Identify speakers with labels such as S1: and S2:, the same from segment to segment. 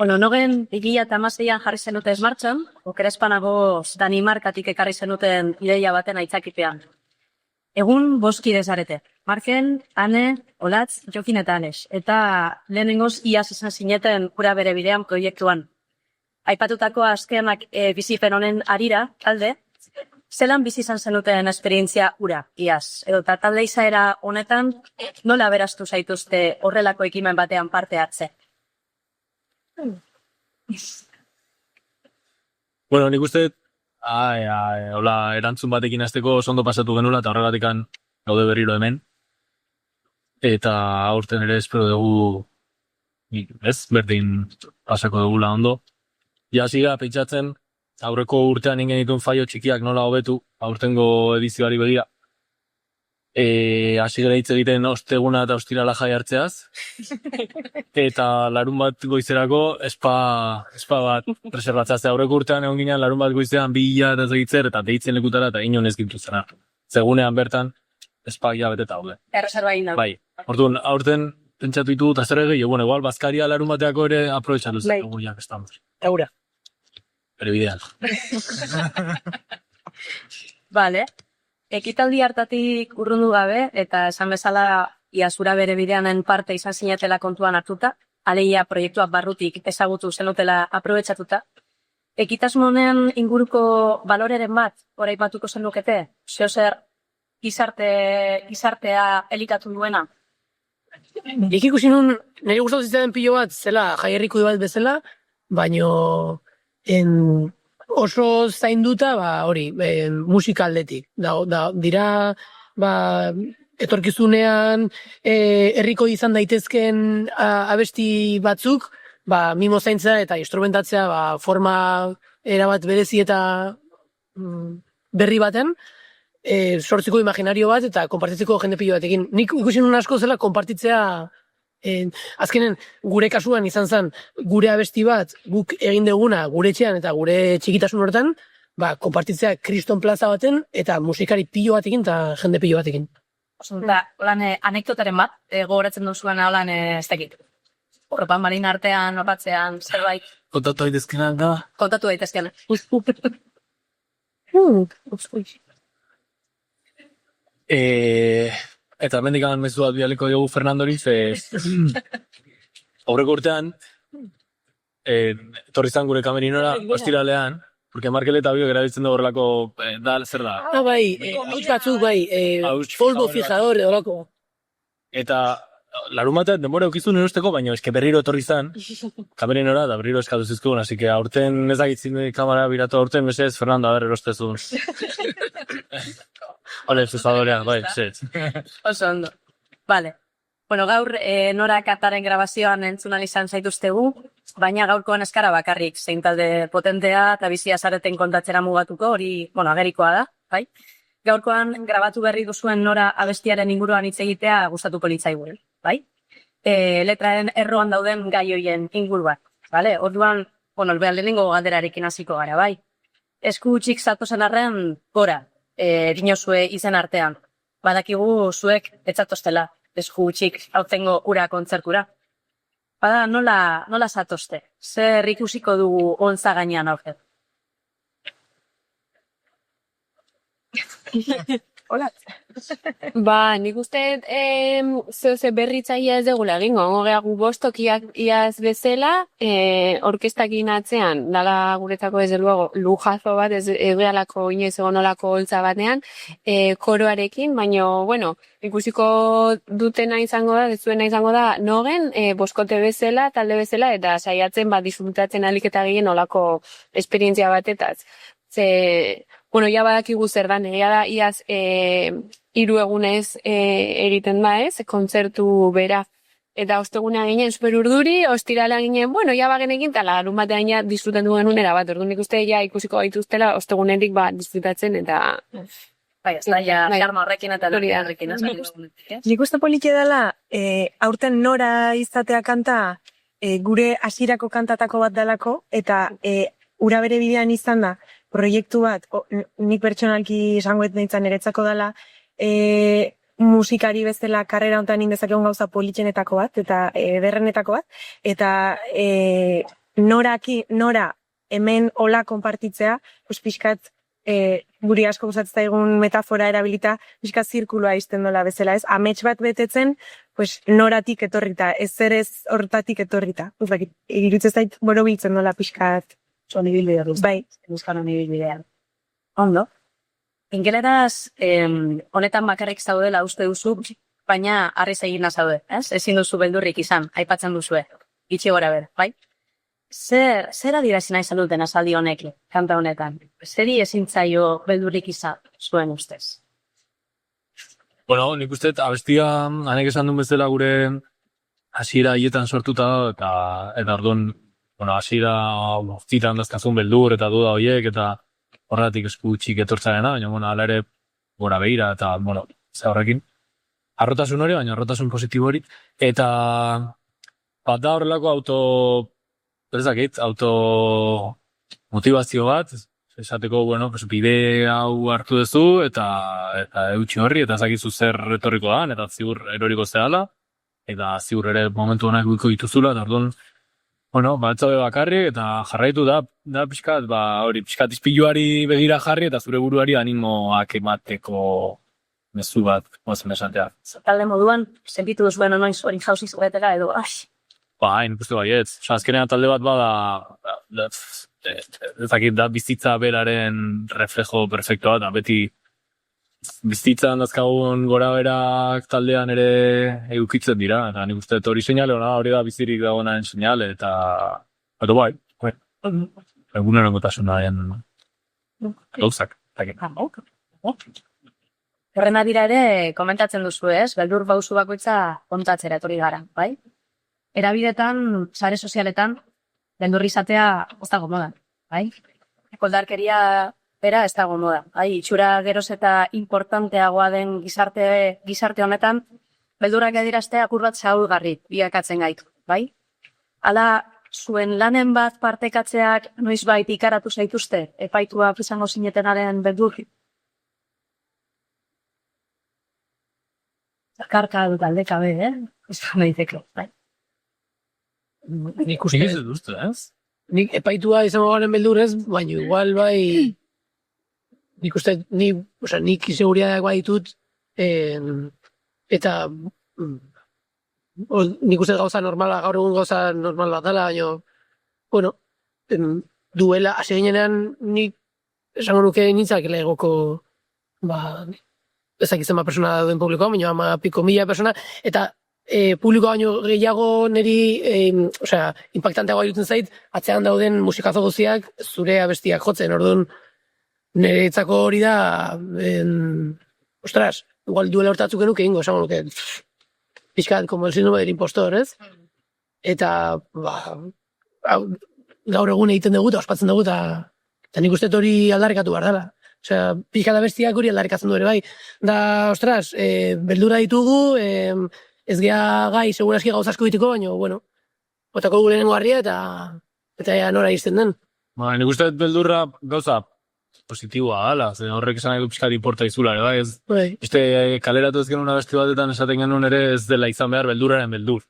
S1: Nogen 2016an jarri zenuten martxan, okerespanago Danimarkatik ekarri zenuten ideia baten aitzakipean. Egun 5 kide zarete. Marken, Ane, Olatz, Jokin eta Anes. Eta lehenengoz iaz izan zineten ura bere bidean proiektuan. Aipatutako azkenak bizipen honen arira, talde, zelan bizi izan zenuten esperientzia ura, iaz? Edo eta talde izaera honetan, nola beraztu zaituzte horrelako ekimen batean parte hartze?
S2: Bueno, nik uste, hola, erantzun batekin hasteko oso ondo pasatu genula, eta horregatik gaude berriro hemen. Eta aurten ere espero dugu, berdin pasako dugula ondo. Jasiga, pentsatzen, aurreko urtean ingen dituen faio txikiak nola hobetu, aurtengo edizioari begira. Hasi gara hitz egiten osteguna eta ostirala jai hartzeaz. Eta larun bat goizerako espa bat reservatzeaz. Aurreko urtean egon ginen larun bat goizean 2 eta zegitzer eta deitzen lekutara eta inon ez gintuzena. Zegunean bertan espa beteta haude.
S1: Erreserba egin da.
S2: Bai, orduan aurten pentsatu ditu eta zer gehiago, bueno, igual, bazkaria larun bateako ere aprobetxatu zen. Bai. Jak estamos.
S1: Eura.
S2: Pero bidean.
S1: Vale. Ekitaldi hartatik urrundu gabe, eta esan bezala iazura bere bideanen parte izan zinetela kontuan hartuta, aleia proiektuak barrutik ezagutu zenutela aprobetxatuta. Ekitasmonen inguruko baloreren bat, oraipatuko zenukete, zer gizartea elikatu duena?
S3: Nik ikusi nun, nire gustatu zitzen pilo bat, zela jaierriko bat bezala, baino oso zainduta, musika aldetik. Dira, etorkizunean herriko izan daitezken abesti batzuk, mimo zaintza eta instrumentatzea forma erabat berezi eta berri baten, sortziko imaginario bat eta konpartitzeko jende pilo batekin. Nik ikusi nun asko zela konpartitzea. Azkenen, gure kasuan izan zen, gure abesti bat, guk egin duguna gure etxean eta gure txikitasun horretan, konpartitzea kriston plaza baten eta musikari pilo batekin eta jende pilo batekin.
S1: Holan anekdotaren bat, gogoratzen duzuan holan ez dakit. Horropan marin artean, horratzean, zerbait.
S2: Kontatu daitezkenak da?
S1: Kontatu daitezkenak.
S2: Eta hemendik mezu bat bialiko diogu Fernandori, aurreko urtean, etorri zan gure kamerinora, ostiralean, porque Markel eta biok erabiltzen dugu horrelako, zer da?
S3: Hauts batzuk, polvo fijador, horrelako.
S2: Eta larun batean denbora eukizun erosteko, baina eske berriro etorri zan, kamerinora, da berriro eskatu zizkugun, así que aurten ez dakitzin kamera biratu aurten, mesez, Fernando, a ber, erostezun. Hole, fijadorea,
S1: Oso ondo. Vale. Bueno, gaur Nora Kataren grabazioan entzunal izan zaituztegu, baina gaurkoan eskara bakarrik, zein talde potentea eta bizia zareten kontatzera mugatuko, hori, agerikoa da, bai? Gaurkoan grabatu berri duzuen Nora abestiaren inguruan hitz egitea gustatuko litzaigun, bai? Letraren erroan dauden gai hoien inguruan, bale? Orduan, lehenengo galderarekin hasiko gara, bai? Esku txik zatozen arren, gora. Dinozue izen artean. Badakigu zuek etzatostela, esku txik aurtengo ura kontzertura. Bada, nola zatozte? Zer ikusiko dugu ontza gainean aurten?
S4: Hola. Nik uste zehose berritzaia ez degula egingo. Hongo gehiago bostok iaz bezala, orkestakin atzean, dala guretzako ez luego lujazo bat, ez egialako inoiz egonolako holtza batean, koroarekin, baina, ikusiko dutena izango da, dezuena izango da, nogen, boskote bezala, talde bezala, eta saiatzen disfrutatzen aliketa gehien olako esperientzia batetaz. Ja badakigu zer da, egia da, iaz 3 egunez eriten da ez, kontzertu bera. Eta ostegunea ginen super urduri, ostirala ginen, ja bagenekin, eta larun batean ja disfruten duen unera bat, orduan ikuste ja ikusiko gaituztela ostegunetik disfrutatzen, eta...
S1: Bai, ez da, ja, arma horrekin eta lori horrekin.
S5: Nik uste politia dela, aurten Nora izatea kanta, gure hasierako kantatako bat dalako, eta ura bere bidean izan da, proiektu bat, nik pertsonalki esangoet nintzen eretzako dela, musikari bezala karrera honetan indezakegun gauza politxenetako bat, eta ederrenetako bat, eta nora hemen hola konpartitzea, pues pixkat guri asko gustatzen zaigun metafora erabilita, pixkat zirkulua izten dola bezala, ez? Amets bat betetzen, pues noratik etorrita, ez hortatik etorrita. Iruditzen zait borobiltzen dola pixkat.
S1: Zuen ibilbidea duz.
S5: Bai.
S1: Euskaron ibilbidea. Ondo. Ingeleraz, honetan bakarrik zaudela uste duzu, baina harriz egina zaude, ez? Ezin duzu beldurrik izan, aipatzen duzue. Itxi gora ber, bai? Zer adierazi nahi zenuten azaldi honek, kanta honetan? Zeri ezin zaio beldurrik izan zuen ustez?
S2: Bueno, nik uste, abestia, hanek esan duen bezala gure hasiera hietan sortuta, eta orduan, bueno, hasiera zitan dazkazun beldur eta duda horiek, eta horretik esku txik etortzarena, baina, bueno, ala ere, gora behira, eta, bueno, ze horrekin. Arrotasun hori, baina arrotasun positibo hori, eta bat da horrelako automotivazio bat, esateko, bueno, pues, bide hau hartu duzu, eta eutxi horri, eta ezakizu zer retorriko da, eta ziur eroriko zehala, eta ziur ere momentu honak guiko dituzula, eta orduan, bueno, batzaude bakarri, eta jarraitu da pixkat, pixkat izpiluari begira jarri, eta zure buruari animoak emateko mezu bat, mozen esatea.
S1: Talde moduan, zenpitu duzuen noiz hori jauzi zuetela edo,
S2: Hain ikuste baiet. Azkenean talde bat bada, ezakit da bizitza beraren reflejo perfektoa, eta beti bizitzan dazkagun gora berak taldean ere eukitzen dira, eta nik uste hori seinale hona, hori da bizirik dagoenaren seinale, eta bai, egunerokotasunaren gauzak.
S1: Horren adira ere, komentatzen duzu ez, beldur bauzu bakoitza kontatzera etorri gara, bai? Erabidetan, sare sozialetan, beldur izatea ez dago modan, bai? Koldarkeria bera ez dago moda, bai? Itxura geroz eta importanteagoa den gizarte honetan, beldurrak adiraztea apur bat zaurgarri bilakatzen gaitu, bai? Hala, zuen lanen bat partekatzeak noizbait ikaratu zaituzte, epaitua izango zinetenaren beldur? Karka dut aldekabe, izan daiteke, bai?
S3: Nik uste,
S2: Nik ez dut, ez?
S3: nik epaitua izango garen beldur ez, baina igual bai, nik uste, nik seguriadak baditut, eta nik uste gauza normala, gaur egun gauza normal bat dela, baina, bueno, duela, hasi ginean nik esango nuke nintzakela egoko, ezakitzen persona duen publikoa, baina 10.000 persona, eta publikoa baino gehiago niri, impactanteagoa irutzen zait, atzean dauden musikazo guztiak zure abestiak jotzen, orduan nire etzako hori da, ostras, igual duela hortatzuk genuke ingo, esango nuke, pixkat, como el síndrome del impostor, ez? Eta, gaur egun egiten dugu, eta ospatzen dugu, eta nik uste hori aldarrikatu behar dela. Osea, pixkat abestiak hori aldarrikatzen du ere bai. Da, ostras, beldura ditugu, ez gea gai, seguraski gauza asko ditiko, baina, bueno, botako gure nengo harria eta nora izten den.
S2: Nik uste beldurra gauza positiboa dala, horrek esan nahi du pixkat inporta izula, ere bai, ez? Beste kaleratu ez genuen abesti batetan esaten genuen ere ez dela izan behar beldurraren beldur.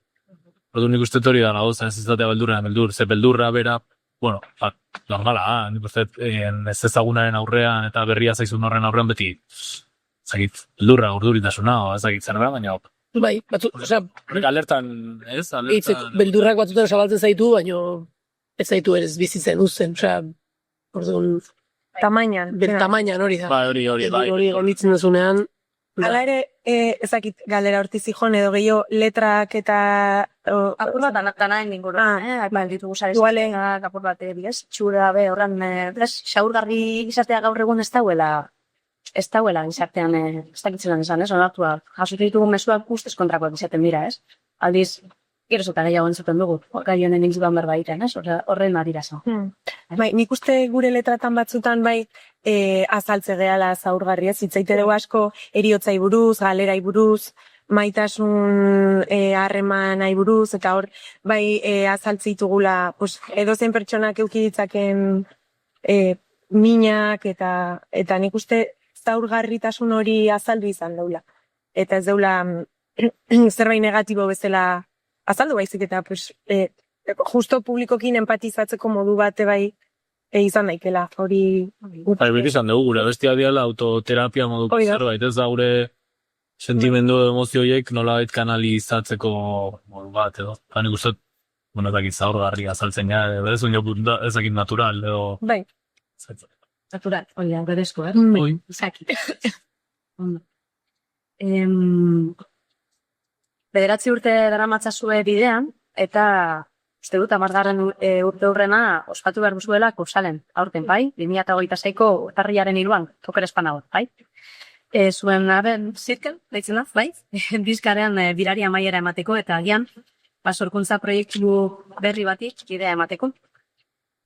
S2: Orduan nik uste hori da gauza, ez izatea beldurraren beldur, ze beldurra bera, bueno, normala, nik uste ez ezagunaren aurrean eta berria zaizun horren aurrean beti, ezagit, beldurra urduritasuna, ezagit zer da, baina
S3: Bai,
S2: alertan, ez?
S3: Beldurrak batzutan zabaltzen zaitu, baina ez zaitu ez bizitzen uzten, orduan...
S5: Tamainan.
S3: Tamainan hori da.
S2: Bai, hori, bai.
S3: Hori gonditzen dezunean...
S5: Hala ere, ezakit galera horti zijon, edo gehiago letrak eta...
S1: Apur bat danaen inguruan, ditugu sare sozialak, apur bat, txura, horren, xaurgarri izatea gaur egun ez dauela gizartean, ez dakitzelan esan, onartua. Jasotu ditugu mezuak ustez kontrakoak izaten dira, ez? Aldiz, geroz eta gehiago entzuten dugu, gai honen inguruan berba egiten, ez? Horren adira zo.
S5: Bai, nik uste gure letratan batzutan bai azaltze gehala zaurgarri, ez? Hitzaite dugu asko eriotzai buruz, galerai buruz, maitasun harremanai buruz, eta hor bai azaltze ditugula, edozein pertsonak eduki ditzaken minak, eta nik uste zaurgarritasun hori azaldu izan daula. Eta ez daula zerbait negatibo bezala azaldu baizik, eta justo publikokin empatizatzeko modu bate bai izan daikela, hori...
S2: Beti izan dugu, gure bestia diala autoterapia moduko
S5: Hori da.
S2: zerbait, ez da gure sentimendu emozioiek nolabait kanalizatzeko modu bat, edo. Nik uste, bueno, ez dakit zaurgarri azaltzen gara, ez dakit natural, edo...
S5: Bai.
S1: Natural, hori da, berezko,
S2: Oi.
S1: Zaki. Ondo. Bederatzi urte daramatzazue bidean, eta uste dut, 10. urte hurrena ospatu behar duzuela kursalen, aurten, bai? 2026ko urtarrilaren 3an, toker espanagot, bai? Zuen aben zirkel, deitzen da, bai? Diskaren birari amaiera emateko, eta agian, sorkuntza proiektu berri bati bidea emateko.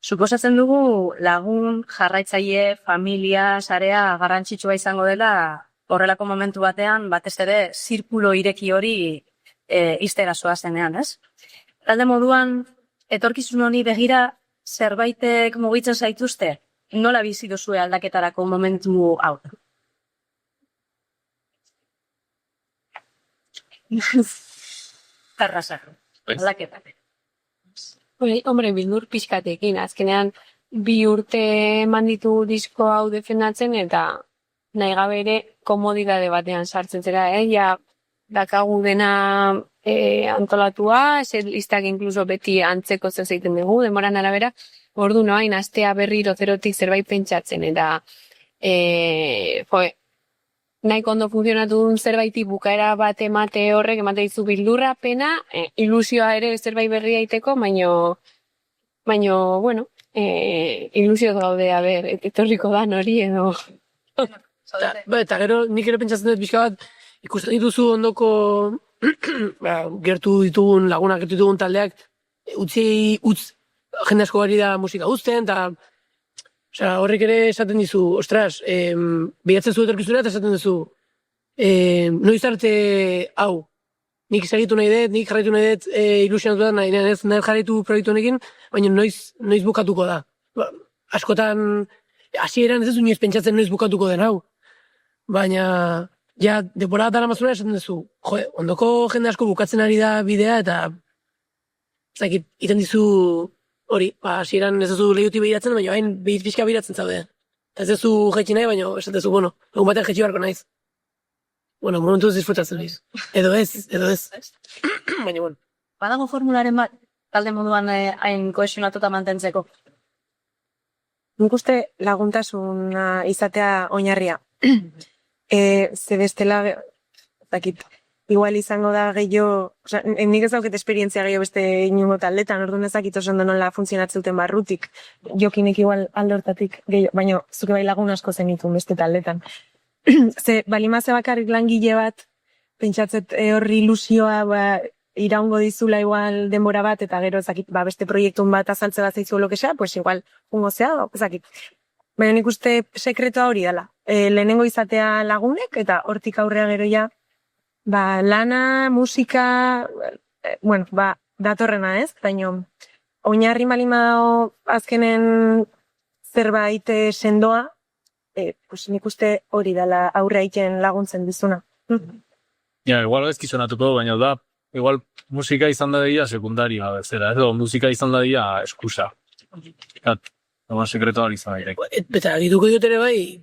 S1: Suposatzen dugu lagun, jarraitzaile, familia, sarea garrantzitsua izango dela horrelako momentu batean, batez ere, zirkulo ireki hori iztera zoazenean, ez? Talde moduan, etorkizun honi begira, zerbaitek mugitzen zaituzte, nola bizi duzue aldaketarako momentu hau? Tarrasa, aldaketak.
S4: Hombre, bildur pixkatekin, azkenean 2 urte eman ditu disko hau defendatzen eta nahi gabe ere komodidade batean sartzen zera, ja dakagu dena antolatua, listak inkluso beti antzeko zer zeiten dugu, demoran arabera, ordu noain astea berriro zerotik zerbait pentsatzen, eta nahi kondo funtzionatu duen zerbaiti bukaera bat emate horrek, emate dizu bildurra, pena, ilusioa ere zerbait berria aiteko, baino, bueno, ilusioz gaude, etorriko dan hori edo...
S3: Eta gero, nik ere pentsatzen dut pixka bat, ikusten dituzu ondoko gertu ditugun, lagunak gertu ditugun taldeak, utz jende asko gari da musika uzten, eta horrek ere esaten dizu, ostras, bilatzen zu etorkizuna eta esaten dizu, noiz arte hau, nik segitu nahi dut, nik jarraitu nahi dut ilusionatu da, nahi jarraitu proiektu honekin, baina noiz bukatuko da. Askotan, hasieran ez duzu inoiz pentsatzen noiz bukatuko den hau. Baina, ja, denbora dara mazuna esaten duzu, ondoko jende asko bukatzen ari da bidea, eta zakit, iten dizu hori, hasieran ez duzu lehiuti behiratzen, baina hain behit pixka behiratzen zaude. Eta ez duzu jaitsi nahi, baina esaten duzu, bueno, egun batean jaitsi barko naiz. Bueno, momentu ez disfrutatzen naiz. Edo ez. Baina, bueno.
S1: Badago formularen bat, talde moduan hain kohesionatuta mantentzeko.
S5: Nik uste laguntasuna izatea oinarria. Ze bestela, dakit, igual izango da gehiago, nik ez dauket esperientzia gehiago beste inungo taldetan, orduan ez dakit oso ondo nola funtzionatzen duten barrutik, jokinek igual alde hortatik gehiago, baina zuke bai lagun asko zenitun beste taldetan. Ze balimaze bakarrik langile bat, pentsatzet horri ilusioa iraungo dizula igual denbora bat, eta gero ezakit, beste proiektun bat azaltze bat zaizu lokesa, pues igual, ungo zea, ezakit. Baina nik uste sekretua hori dela. Lehenengo izatea lagunek, eta hortik aurrea gero ja, lana, musika, bueno, datorrena ez, baina oinarri malima azkenen zerbait sendoa, pues nik uste hori dela aurrea iten laguntzen dizuna.
S2: Ja, igual ez gizonatuko, baina da, igual musika izan da dira sekundaria bezera, edo musika izan da dira eskusa. Eman sekretua hori izan dairek.
S3: Eta dituko diot ere bai,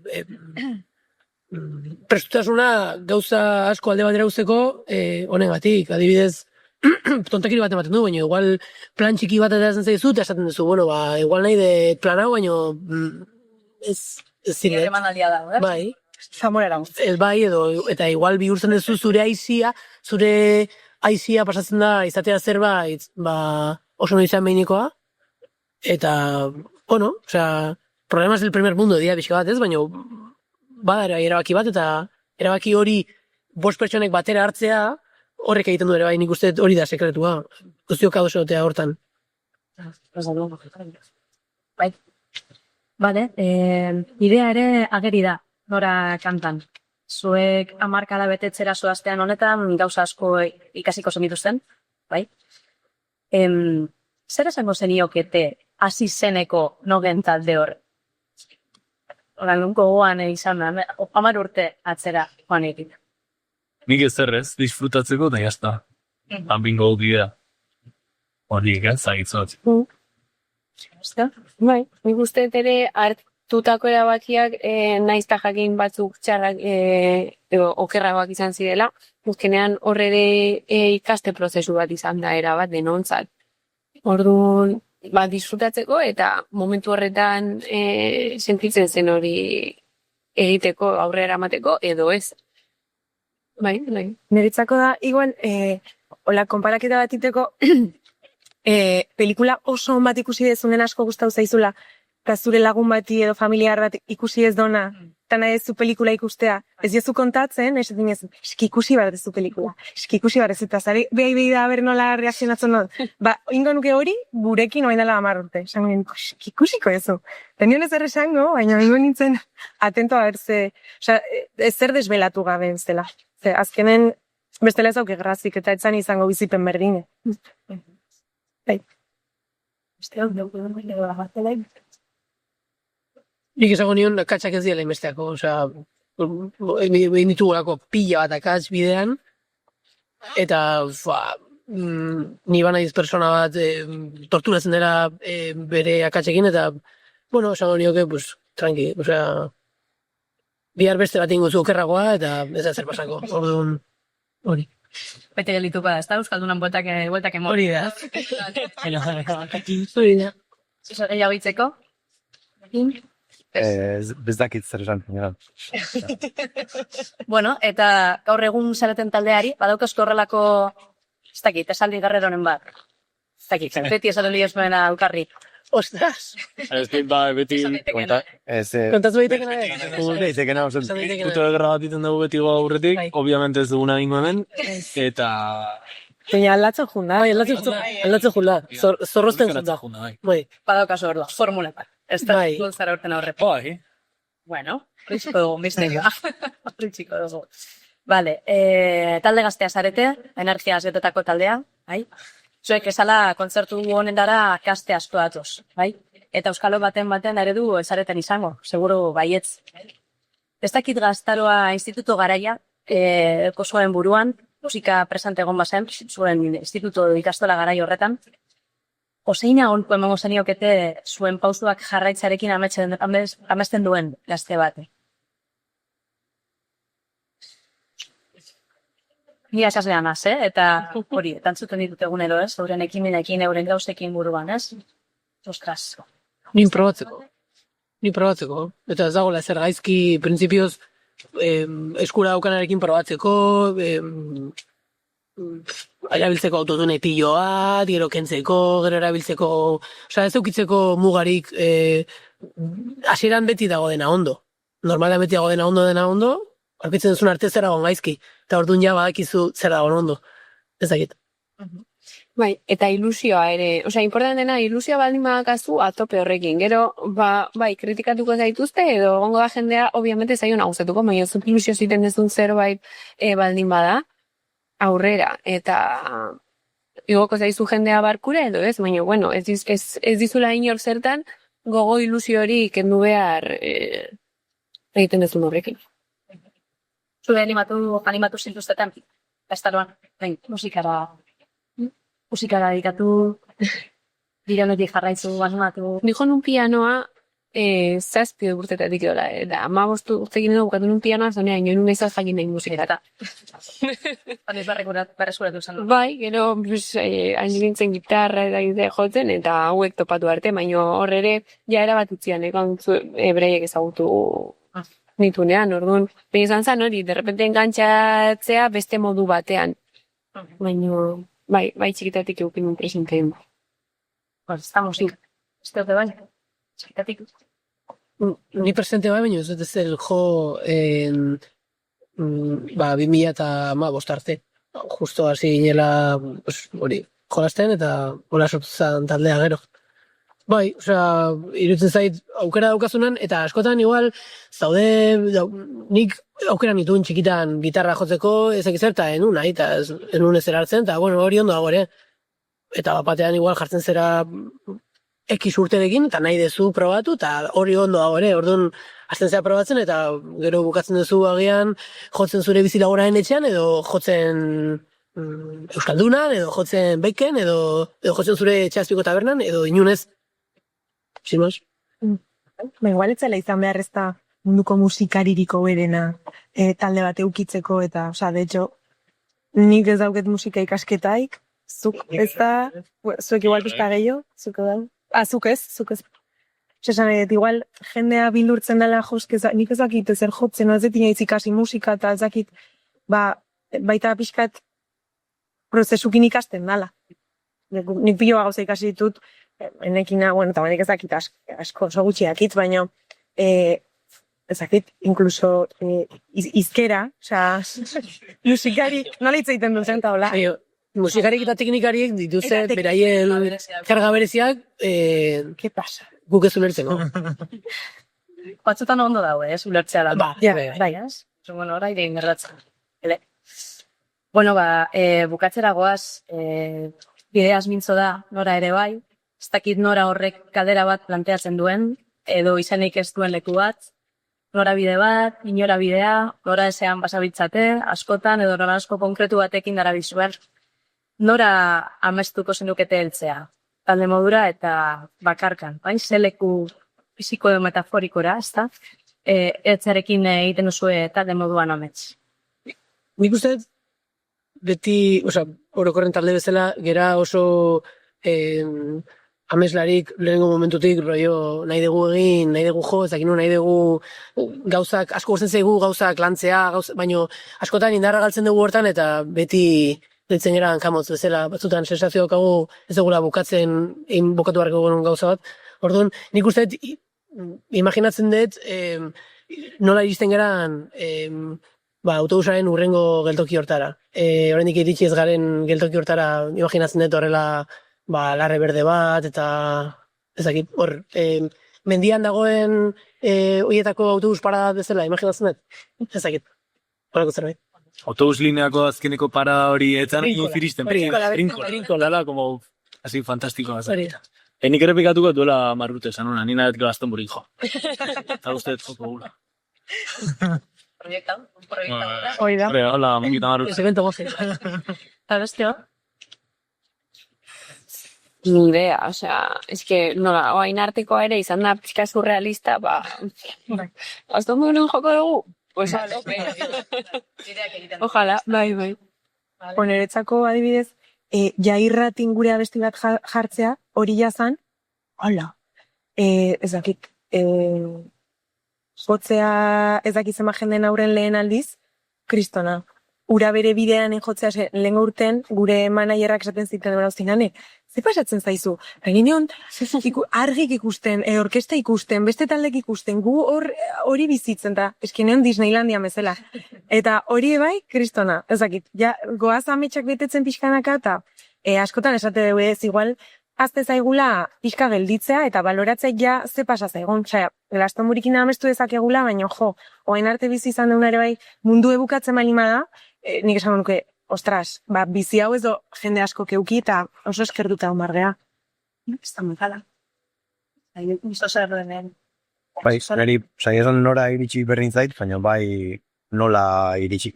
S3: prestutasuna gauza asko alde batera uzteko honengatik, adibidez, tontakiri bat ematen du, baina igual plan txiki bat erazen zaizu, eta esaten duzu, bueno, igual nahi de plan hau, baina ez ziret.
S1: Emanaldia dago,
S3: Bai.
S5: Zamorara.
S3: Ez bai, eta igual bihurtzen duzu zure aizia pasatzen da izatea zerbait, oso noizean behinikoa, eta, bueno, problema es el primer mundo, dia pixka bat ez, baina bada erabaki bat, eta erabaki hori 5 pertsonek batera hartzea, horrek egiten du ere bai, nik uste hori da sekretua, guztiok adosotea hortan.
S1: Bai. Bale, idea ere ageri da, nora kantan. Zuek 10 betetzera zoaztean honetan, gauza asko ikasiko zenituzten, bai? Zer esango zeniokete hasi zeneko nogen talde hor? Horan, nunko goan izan da, 10 urte atzera joan egit.
S2: Nik ez disfrutatzeko, eta jazta. Hanbingo bidea. Horiek, zagitzot.
S4: Bai, nik uste ere hartutako erabakiak naiz ta jakin batzuk txarrak edo okerragoak izan zirela, azkenean horre ikaste prozesu bat izan da erabat denontzat. Orduan, disfrutatzeko eta momentu horretan sentitzen zen hori egiteko, aurrera eramateko edo ez. Bai.
S5: Niretzako da, igual, hola, konparaketa bat iteko, pelikula oso on bat ikusi dezunen asko gustau zaizula, eta zure lagun bati edo familiar bat ikusi ez dona, eta nahi ez zu pelikula ikustea, ez jozu kontatzen, ez dinez, eski ikusi bar dezu pelikula, eta zare, behi da, ber nola reakzionatzen dut. Ingo nuke hori, gurekin oain dela 10 urte, esan ginen, ikusiko ezu. Tenion ez erresango, baina ingo nintzen atento a berze, ez zer desbelatu gabe ez dela. Azkenen, bestela ez auke grazik, eta etzan izango bizipen berdine.
S3: Nik esango nion, katxak ez diela inbesteako, osea, behin ditugulako pila bat akatz bidean, eta, ni banaiz persona bat torturatzen dela bere akatzekin, eta, bueno, esango nioke, pues, tranqui, osea, bihar beste bat ingo zu okerragoa, eta ez da zer pasako, orduan, hori.
S1: Bete gelituko da, ez da, Euskaldunan bueltak emor.
S3: Hori da. Hori da.
S1: Gehiago hitzeko?
S6: Bezdakit zer esan.
S1: Bueno, eta gaur egun zareten taldeari, badaukazko horrelako, ez dakit, esaldi garreronen bat. Ez dakit, beti esaldi liozmena aukarri.
S3: Ostras!
S2: Ez dit, beti...
S3: Kontatu behiteken nahi?
S2: Puto egerra bat iten dugu beti goa aurretik, obviamente ez duguna ingo hemen, eta...
S5: Baina aldatzen junda.
S3: Bai, aldatzen junda. Zorrozten junda. Bai.
S1: Badaukazu orduan, formula bat. Ez da,
S3: Bai.
S1: zara urten aurrepo.
S2: Bai.
S1: Bueno, ritxiko dugu, misterioa. Ritxiko dugu. Vale, talde gaztea zarete, energia azetetako taldea, bai? Zuek esala kontzertu honen dara kaste asko datoz, bai? Eta Euskalo baten eredu ezareten izango, seguru baietz. Ez dakit gaztaroa instituto garaia, zuen buruan, musika presente egon bazen, zuen instituto ikastola garai horretan. Oseina holko emango zeniokete zuen pauzuak jarraitzarekin amesten duen gazte bate. Ni asaslean az, eta hori, tantzuten ditut egunero, ez? Euren ekimenekin, euren gauzekin buruan, ez? Ostras.
S3: Ni probatzeko. Eta ez dagoela zer gaizki, prinsipioz, eskura daukanarekin probatzeko, erabiltzeko autotune piloa, gero kentzeko, gero erabiltzeko, osea, ez eukitzeko mugarik, hasieran beti dago dena ondo. Normalan beti dago dena ondo, aurkitzen duzun arte zer dagoen gaizki. Eta orduan ja badakizu zer dagoen ondo. Ez dakit.
S4: Bai, eta ilusioa ere, osea, importantena ilusioa baldin badakazu atope horrekin. Gero, bai, kritikatuko zaituzte edo gongo da jendea, obviamente zaio nagusetuko, baina zut ilusio ziten dezun zerbait baldin bada, aurrera, eta igoko zaizu jendea barkura edo ez, baina, bueno, ez dizula inor zertan, gogo ilusio hori kendu behar egiten dezun horrekin.
S1: Zure animatu zintuztetan, gaztaroan, musikara dedikatu, direnetik jarraitzu, animatu.
S4: Dijo nun pianoa, 7 urtetatik dola, eta 15 urtekin edo bukatu nun pianoa, zonean, joan nun izaz jakin nahi musikara.
S1: Haniz berreskuratu zen.
S4: Bai, gero, hain nintzen gitarra eta jotzen, eta hauek topatu arte, baina horre ja erabat utzian, ebreiek ezagutu nitunean, orduan. Baina izan zen hori, derrepente engantzatzea beste modu batean. Baina, bai txikitatik eukin un presenteen.
S1: Pues, ez da musika. Ez dute bai, txikitatik.
S3: Ni presente bai, baina ez dut ez jo 2015 arte. Justo hasi ginela, hori, jolasten eta hola sortu zen taldea gero. Bai, osea, irutzen zait aukera daukazunan, eta askotan igual, nik aukera nituen txikitan gitarra jotzeko, ezak zer, eta enun nahi, eta enun ezer hartzen, eta bueno, hori ondo dago ere. Eta batean igual jartzen zera X urterekin, eta nahi dezu probatu, eta hori ondo dago ere, orduan hasten zera probatzen, eta gero bukatzen duzu agian jotzen zure bizilagoraen etxean, edo jotzen Euskaldunan, edo jotzen beiken, edo jotzen zure etxeazpiko tabernan, edo inunez. Sin más.
S5: Igual etzela izan behar ez da munduko musikaririko berena talde bat eukitzeko eta, de hecho, nik ez dauket musika ikasketaik, zuk ez da, zuek igual pizka gehiago, zuk da. Zuk ez. Esan edo, igual jendea bildurtzen dela josk, nik ez dakit ezer jotzen, ez dut inoiz ikasi musika eta ez dakit, baita pixkat prozesukin ikasten dala. Nik piloa gauza ikasi ditut, enekina, bueno, eta banek ez dakit asko oso gutxi dakit, baina ez dakit, inkluso izkera, musikari, nola hitz egiten duzen eta hola.
S3: Musikarik eta teknikariek dituzte beraien karga bereziak,
S5: ¿Qué pasa?
S3: guk ez ulertzeko.
S1: Batzutan ondo dago, ulertzea da.
S3: Bai.
S1: Bueno, ora ire ingerratzen. Bueno, bukatzera goaz, bideaz mintzo da, nora ere bai, ez dakit nora horrek kaldera bat planteatzen duen, edo izanik ez duen leku bat, nora bide bat, inora bidea, nora ezean basabitzate, askotan, edo nora asko konkretu batekin dara bizuer, nora amestuko zenukete heltzea, talde modura eta bakarkan, bai, zeleku fisiko edo metaforikora, ez da, etzarekin egiten duzue talde moduan amets.
S3: Nik uste, beti, orokorren talde bezala, gera oso ameslarik lehenengo momentutik, rollo, nahi dugu egin, nahi dugu jo, ez dakinu nahi dugu gauzak, asko gusten zaigu gauzak lantzea, baino askotan indarra galtzen dugu hortan, eta beti ditzen gara hankamotz bezala, batzutan sensazio daukagu ez dugula bukatzen, bukatu barriko genuen gauza bat. Orduan, nik uste, imaginatzen dut, nola iristen geran, autobusaren urrengo geltoki hortara. Oraindik iritsi ez garen geltoki hortara, imaginatzen dut horrela, larre berde bat, eta ez dakit, hor, mendian dagoen horietako autobus parada bezala, imaginatzen dut? Ez dakit, horako zerbait.
S2: Autobus lineako azkeneko parada hori etzan iristen.
S3: Trinkola,
S2: como así fantástico.
S3: Hori.
S2: Nik ere pikatuko duela marrute esan hona, nina dut gazten burik jo. Eta uste joko gula.
S1: Proiekta.
S5: Hoi da.
S2: Hola, mongita marrute.
S3: Ez evento goze.
S1: Eta besteo?
S4: Ni idea, es que nola, oain artekoa ere izan da pixka surrealista, azton duen joko dugu? Pues a tope. Ojalá, bai.
S5: Niretzako adibidez, jairratin gure abesti bat jartzea, hori jazan, hola, ez dakit, jotzea ez dakit zema jenden auren lehen aldiz, kristona. Ura bere bidean jotzea, lehen urten, gure manaierrak esaten ziten duen hauzinane, ze pasatzen zaizu? Reunion, argik ikusten, orkesta ikusten, beste taldek ikusten, gu hori bizitzen da, eskenean Disneylandia bezala. Eta hori bai, kristona, ezakit, ja, goaz ametsak betetzen pixkanaka, eta askotan esate dugu ez, igual, azte zaigula pixka gelditzea, eta baloratzea ja ze pasa zaigun. Glaston burikin amestu dezakegula, baina oain arte bizi izan deuna ere bai, mundu ebukatzen balima da, nik esan nuke, ostras, bizi hau ez do jende asko keuki eta oso eskertuta omargea. Ez da mekala.
S1: Isto zer denen.
S6: Bai, niri, esan nora iritsi berdin zait, baina bai nola iritsi.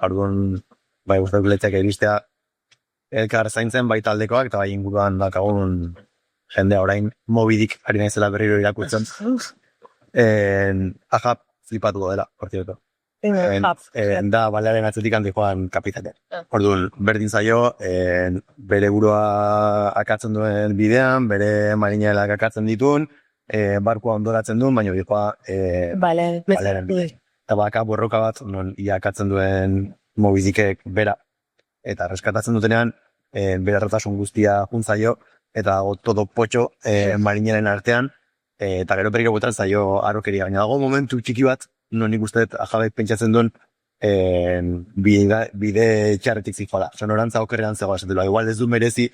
S6: Orduan, bai guztatuk letzeak iristea elkar zaintzen bai taldekoak, eta bai inguruan dakagun jendea orain mobidik ari naizela berriro irakurtzen. Ahap flipatu dela, por cierto. Da balearen atzetik handi joan kapitatea. Orduan, berdin zaio, bere burua akatzen duen bidean, bere marinelak akatzen ditun, barkua ondoratzen duen, baina dijoa balearen bidean. Eta baka borroka bat, non ia akatzen duen mobidikek bera. Eta reskatatzen dutenean, bere erratasun guztia juntzaio, eta todo potxo marinelen artean, eta gero berriro botan zaio arokeria. Baina dago momentu txiki bat, non nik uste Ahapek pentsatzen duen bide txarretik zijoala. Sonorantza okerrean zegoa esan dela. Igual ez du merezi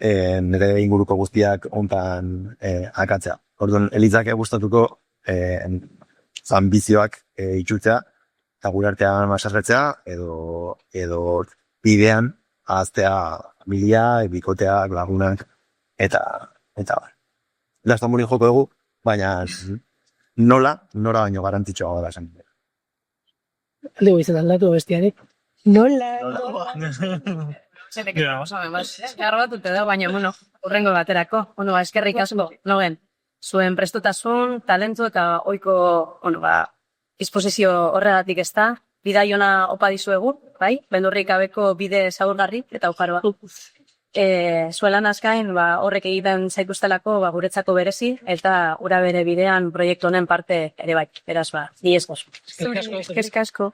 S6: nire inguruko guztiak ontan akatzea. Orduan, elitzak gustatuko ambizioak itxutzea, eta gure artean masarretzea, edo bidean ahaztea milia, bikoteak, lagunak, eta bar. Lastan burin joko dugu, baina nora baino garantitxoa gara esan.
S3: Alde izan aldatu bestiari.
S5: Nola?
S1: Zenek osamen bat. Garbatute da, baina, bueno, urrengo baterako. Bueno, ba, eskerrik asko, nogen. Zuen prestutasun, talentu eta oiko, bueno, ba, disposizio horregatik ez da. Bidai ona opa dizuegu, bai? Beldurrik gabeko bide zaurgarri eta ufaroa. Zuelan azkain, ba, horrek egiten zaituztelako, ba, guretzako berezi, eta ura bere bidean proiektu honen parte ere bai. Beraz, ba, ni ez gozu.
S5: Eskerrik asko.